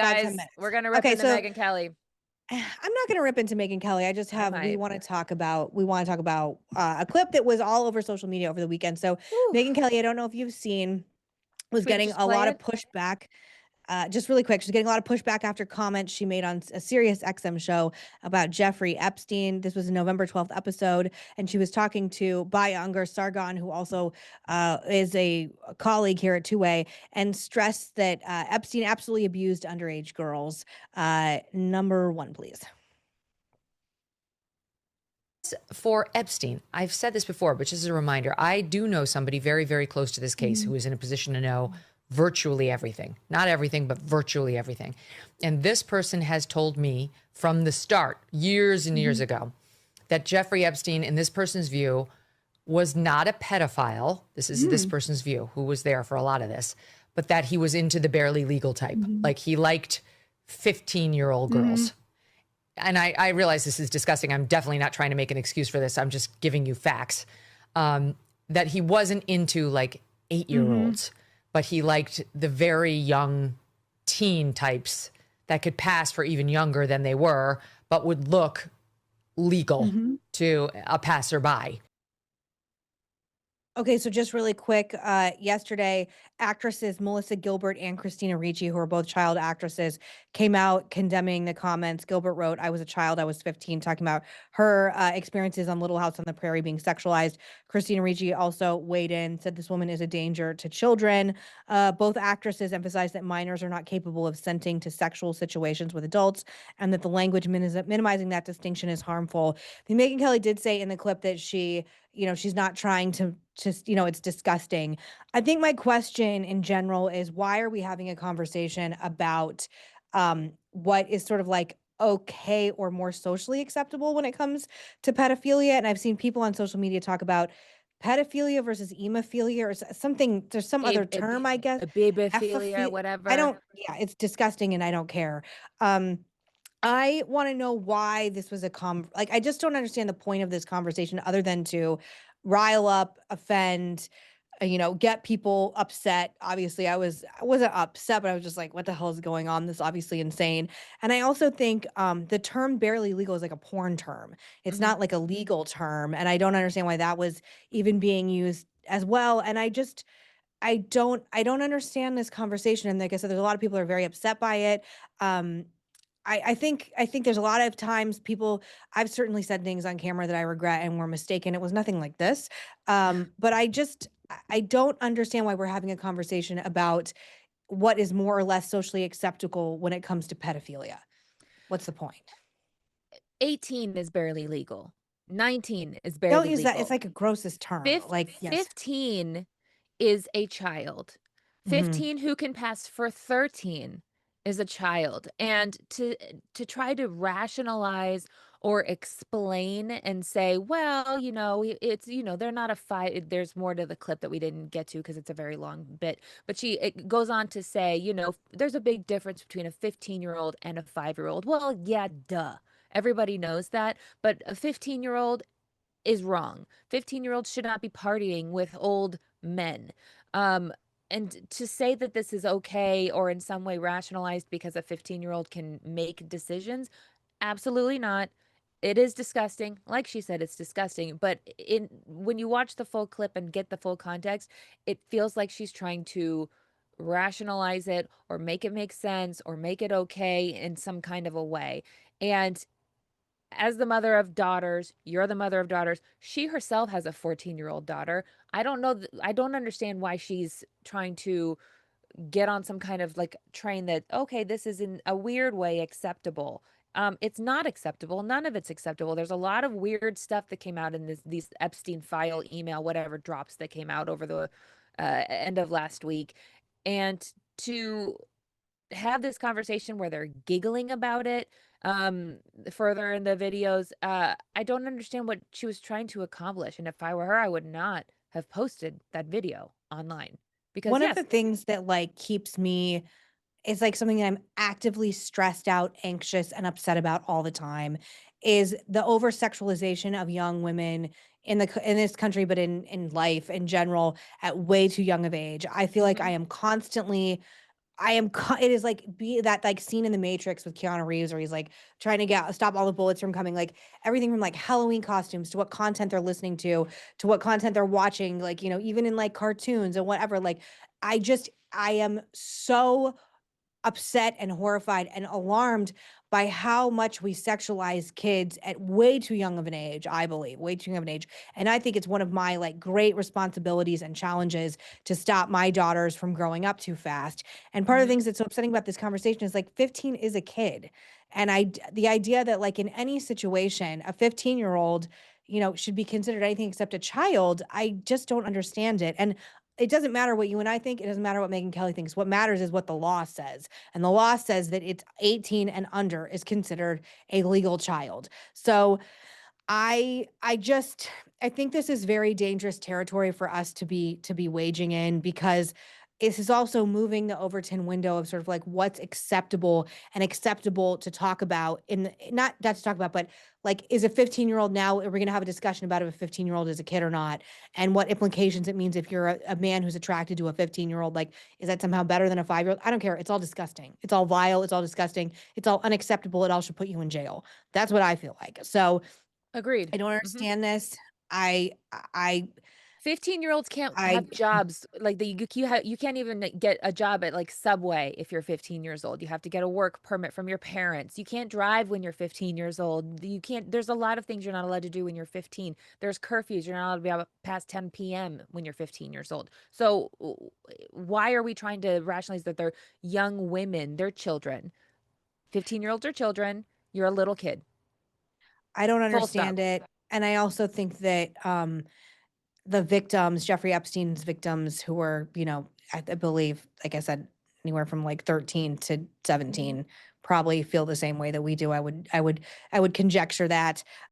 About 10 Guys, minutes. we're gonna rip Okay, into so Megyn Kelly. I'm not gonna rip into Megyn Kelly. I just I have might. we wanna talk about a clip that was all over social media over the weekend. So Whew. Megyn Kelly, I don't know if you've seen, was Should we getting just a play lot of it? pushback. Just really quick, she's getting a lot of pushback after comments she made on a Sirius XM show about Jeffrey Epstein. This was a November 12th episode, and she was talking to Bayangar Sargon, who also is a colleague here at Two Way, and stressed that Epstein absolutely abused underage girls. Number one, please. For Epstein, I've said this before, but just as a reminder, I do know somebody very, very close to this case who is in a position to know virtually everything. Not everything, but virtually everything. And this person has told me from the start, years and years ago, that Jeffrey Epstein, in this person's view, was not a pedophile. This is this person's view, who was there for a lot of this, but that he was into the barely legal type. Like he liked 15-year-old girls. And I realize this is disgusting. I'm definitely not trying to make an excuse for this. I'm just giving you facts. That he wasn't into like 8-year-olds, but he liked the very young teen types that could pass for even younger than they were, but would look legal to a passerby. Okay, so just really quick, yesterday, actresses Melissa Gilbert and Christina Ricci, who are both child actresses, came out condemning the comments. Gilbert wrote, "I was a child, I was 15," talking about her experiences on Little House on the Prairie being sexualized. Christina Ricci also weighed in, said this woman is a danger to children. Both actresses emphasized that minors are not capable of assenting to sexual situations with adults, and that the language minimizing that distinction is harmful. Megyn Kelly did say in the clip that she's not trying to just, it's disgusting. I think my question in general is, why are we having a conversation about what is sort of like okay or more socially acceptable when it comes to pedophilia? And I've seen people on social media talk about pedophilia versus hemophilia or something. There's some other term, I guess. A babophilia, Epiphi- I whatever. don't, yeah, it's disgusting and I don't care. Um, I want to know why this was like, I just don't understand the point of this conversation other than to rile up, offend, get people upset. Obviously, I wasn't upset, but I was just like, what the hell is going on? This is obviously insane. And I also think the term barely legal is like a porn term. It's not like a legal term. And I don't understand why that was even being used as well. And I don't understand this conversation. And like I said, there's a lot of people who are very upset by it. Um, I think there's a lot of times I've certainly said things on camera that I regret and were mistaken. It was nothing like this. But I don't understand why we're having a conversation about what is more or less socially acceptable when it comes to pedophilia. What's the point? 18 is barely legal. 19 is Don't barely use that. It's legal. like a grossest term. Like, yes. 15 is a child. Hmm. 15 who can pass for 13 is a child. And to try to rationalize or explain and say, well, it's, they're not a fight. There's more to the clip that we didn't get to because it's a very long bit. But it goes on to say, there's a big difference between a 15-year-old and a 5-year-old. Well, yeah, duh. Everybody knows that. But a 15-year-old is wrong. 15-year-olds should not be partying with old men. Um, and to say that this is okay or in some way rationalized because a 15-year-old can make decisions, absolutely not. It is disgusting. Like she said, it's disgusting. But when you watch the full clip and get the full context, it feels like she's trying to rationalize it or make it make sense or make it okay in some kind of a way. And as the mother of daughters, you're the mother of daughters. She herself has a 14-year-old daughter. I don't know. I don't understand why she's trying to get on some kind of like train that, okay, this is in a weird way acceptable. It's not acceptable. None of it's acceptable. There's a lot of weird stuff that came out in these Epstein file email, whatever drops that came out over the end of last week. And to have this conversation where they're giggling about it further in the videos, I don't understand what she was trying to accomplish. And if I were her, I would not have posted that video online because One of yes. the things that like keeps me is like something that I'm actively stressed out, anxious, and upset about all the time is the over sexualization of young women in this country, but in life in general at way too young of age. I feel like I am constantly it is like that like scene in The Matrix with Keanu Reeves where he's like trying to stop all the bullets from coming, like everything from like Halloween costumes to what content they're listening to what content they're watching, like, you know, even in like cartoons and whatever. Like, I am so upset and horrified and alarmed by how much we sexualize kids at way too young of an age, I believe, way too young of an age. And I think it's one of my like great responsibilities and challenges to stop my daughters from growing up too fast. And part of the Mhm. things that's so upsetting about this conversation is like 15 is a kid. And the idea that like in any situation, a 15-year-old, you know, should be considered anything except a child, I just don't understand it. And it doesn't matter what you and I think. It doesn't matter what Megyn Kelly thinks. What matters is what the law says. And the law says that it's 18 and under is considered a legal child. So I think this is very dangerous territory for us to be waging in, because this is also moving the Overton window of sort of like what's acceptable and acceptable to talk about not to talk about, but like, is a 15-year-old now, are we going to have a discussion about if a 15-year-old is a kid or not, and what implications it means if you're a man who's attracted to a 15-year-old, like, is that somehow better than a 5-year-old? I don't care. It's all disgusting. It's all vile. It's all disgusting. It's all unacceptable. It all should put you in jail. That's what I feel like. So Agreed. I don't Mhm. understand this. I I 15-year-olds can't I have jobs, like, you can't even get a job at, like, Subway if you're 15 years old. You have to get a work permit from your parents. You can't drive when you're 15 years old. You can't There's a lot of things you're not allowed to do when you're 15. There's curfews. You're not allowed to be out past 10 p.m. when you're 15 years old. So, why are we trying to rationalize that they're young women? They're children. 15-year-olds are children. You're a little kid. I don't Full stop. understand it. And I also think that the victims, Jeffrey Epstein's victims, who were, you know, I believe, like I said, anywhere from like 13 to 17, probably feel the same way that we do. I would conjecture that.